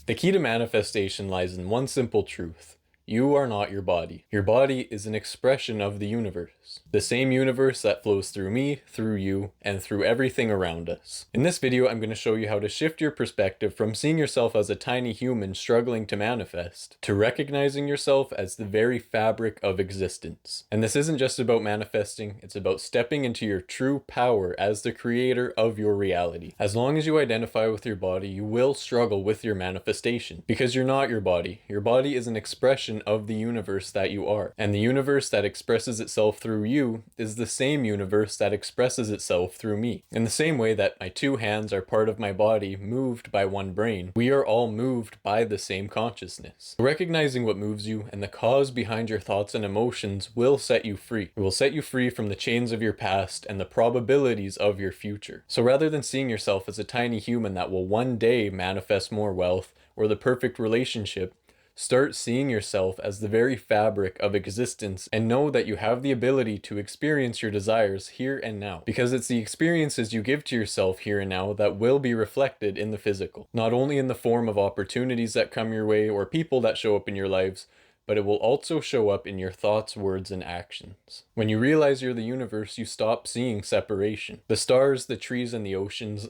The key to manifestation lies in one simple truth. You are not your body. Your body is an expression of the universe. The same universe that flows through me, through you, and through everything around us. In this video, I'm going to show you how to shift your perspective from seeing yourself as a tiny human struggling to manifest, to recognizing yourself as the very fabric of existence. And this isn't just about manifesting, it's about stepping into your true power as the creator of your reality. As long as you identify with your body, you will struggle with your manifestation, because you're not your body. Your body is an expression of the universe that you are. And the universe that expresses itself through you is the same universe that expresses itself through me. In the same way that my two hands are part of my body, moved by one brain, we are all moved by the same consciousness. Recognizing what moves you and the cause behind your thoughts and emotions will set you free. It will set you free from the chains of your past and the probabilities of your future. So rather than seeing yourself as a tiny human that will one day manifest more wealth or the perfect relationship, start seeing yourself as the very fabric of existence and know that you have the ability to experience your desires here and now. Because it's the experiences you give to yourself here and now that will be reflected in the physical. Not only in the form of opportunities that come your way or people that show up in your lives, but it will also show up in your thoughts, words, and actions. When you realize you're the universe, you stop seeing separation. The stars, the trees, and the oceans,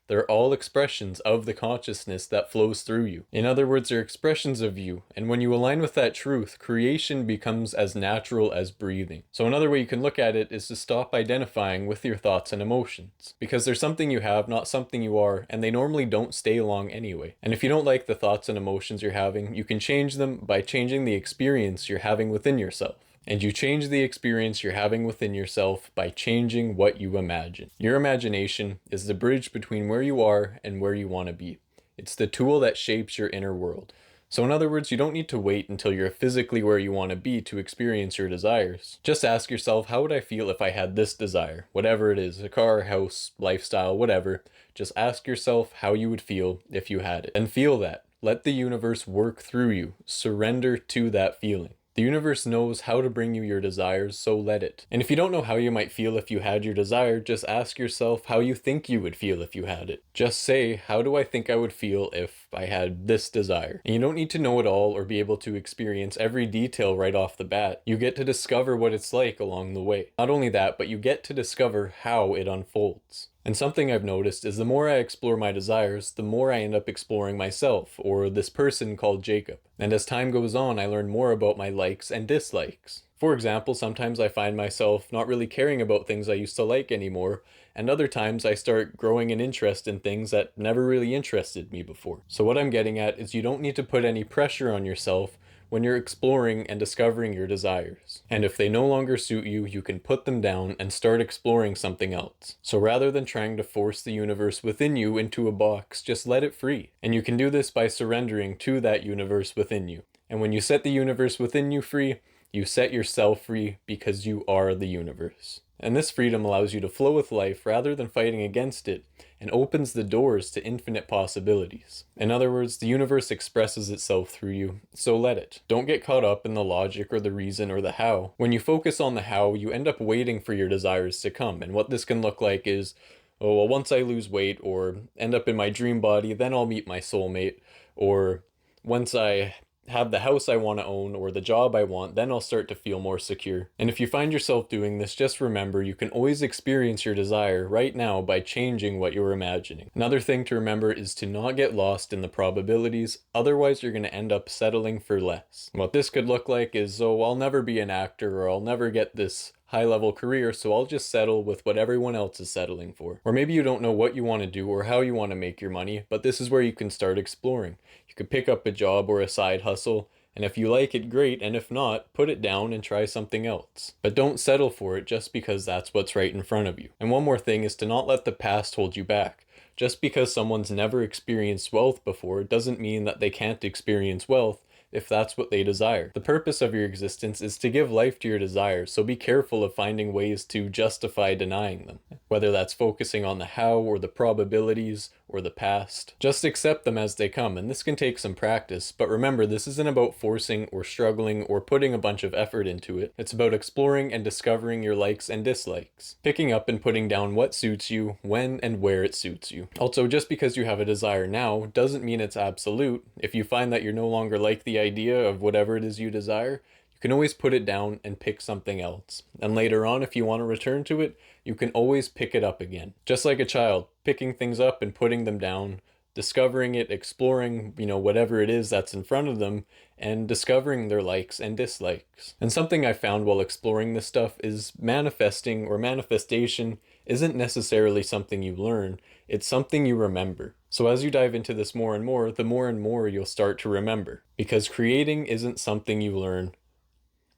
they're all expressions of the consciousness that flows through you. In other words, they're expressions of you. And when you align with that truth, creation becomes as natural as breathing. So another way you can look at it is to stop identifying with your thoughts and emotions. Because they're something you have, not something you are, and they normally don't stay long anyway. And if you don't like the thoughts and emotions you're having, you can change them by changing the experience you're having within yourself. And you change the experience you're having within yourself by changing what you imagine. Your imagination is the bridge between where you are and where you want to be. It's the tool that shapes your inner world. So in other words, you don't need to wait until you're physically where you want to be to experience your desires. Just ask yourself, how would I feel if I had this desire? Whatever it is, a car, house, lifestyle, whatever. Just ask yourself how you would feel if you had it. And feel that. Let the universe work through you. Surrender to that feeling. The universe knows how to bring you your desires, so let it. And if you don't know how you might feel if you had your desire, just ask yourself how you think you would feel if you had it. Just say, how do I think I would feel if I had this desire? And you don't need to know it all or be able to experience every detail right off the bat. You get to discover what it's like along the way. Not only that, but you get to discover how it unfolds. And something I've noticed is the more I explore my desires, the more I end up exploring myself, or this person called Jacob. And as time goes on, I learn more about my likes and dislikes. For example, sometimes I find myself not really caring about things I used to like anymore, and other times I start growing an interest in things that never really interested me before. So what I'm getting at is you don't need to put any pressure on yourself when you're exploring and discovering your desires. And if they no longer suit you, you can put them down and start exploring something else. So rather than trying to force the universe within you into a box, just let it free. And you can do this by surrendering to that universe within you. And when you set the universe within you free, you set yourself free because you are the universe. And this freedom allows you to flow with life rather than fighting against it, and opens the doors to infinite possibilities. In other words, the universe expresses itself through you, so let it. Don't get caught up in the logic or the reason or the how. When you focus on the how, you end up waiting for your desires to come. And what this can look like is, oh, well, once I lose weight or end up in my dream body, then I'll meet my soulmate. Or once I have the house I want to own or the job I want, then I'll start to feel more secure. And if you find yourself doing this, just remember you can always experience your desire right now by changing what you're imagining. Another thing to remember is to not get lost in the probabilities, otherwise you're going to end up settling for less. What this could look like is, oh, I'll never be an actor, or I'll never get this high-level career, so I'll just settle with what everyone else is settling for. Or maybe you don't know what you want to do or how you want to make your money, but this is where you can start exploring. You could pick up a job or a side hustle, and if you like it, great, and if not, put it down and try something else. But don't settle for it just because that's what's right in front of you. And one more thing is to not let the past hold you back. Just because someone's never experienced wealth before doesn't mean that they can't experience wealth. if that's what they desire. The purpose of your existence is to give life to your desires, so be careful of finding ways to justify denying them, whether that's focusing on the how or the probabilities or the past. Just accept them as they come, and this can take some practice, but remember, this isn't about forcing or struggling or putting a bunch of effort into it. It's about exploring and discovering your likes and dislikes, picking up and putting down what suits you, when and where it suits you. Also, just because you have a desire now doesn't mean it's absolute. If you find that you're no longer like the idea of whatever it is you desire, you can always put it down and pick something else. And later on, if you want to return to it, you can always pick it up again. Just like a child, picking things up and putting them down, discovering it, exploring, whatever it is that's in front of them, and discovering their likes and dislikes. And something I found while exploring this stuff is manifesting or manifestation isn't necessarily something you learn, it's something you remember. So as you dive into this more and more, the more and more you'll start to remember. Because creating isn't something you learn,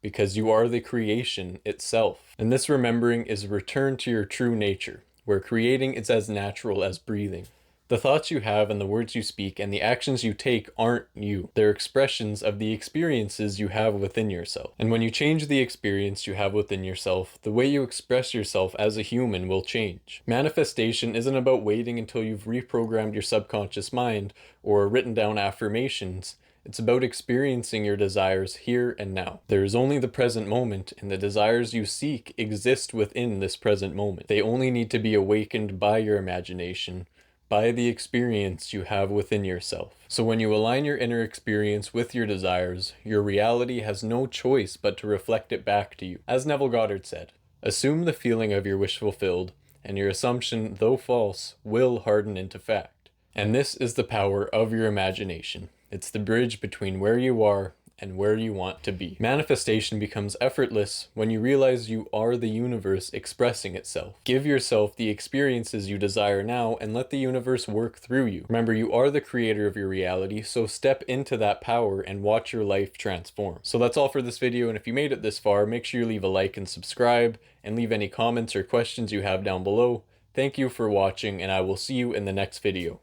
because you are the creation itself. And this remembering is a return to your true nature, where creating is as natural as breathing. The thoughts you have and the words you speak and the actions you take aren't you. They're expressions of the experiences you have within yourself. And when you change the experience you have within yourself, the way you express yourself as a human will change. Manifestation isn't about waiting until you've reprogrammed your subconscious mind or written down affirmations. It's about experiencing your desires here and now. There is only the present moment, and the desires you seek exist within this present moment. They only need to be awakened by your imagination, by the experience you have within yourself. So when you align your inner experience with your desires, your reality has no choice but to reflect it back to you. As Neville Goddard said, assume the feeling of your wish fulfilled, and your assumption, though false, will harden into fact. And this is the power of your imagination. It's the bridge between where you are and where you want to be. Manifestation becomes effortless when you realize you are the universe expressing itself. Give yourself the experiences you desire now and let the universe work through you. Remember, you are the creator of your reality, so step into that power and watch your life transform. So that's all for this video, and if you made it this far, make sure you leave a like and subscribe, and leave any comments or questions you have down below. Thank you for watching, and I will see you in the next video.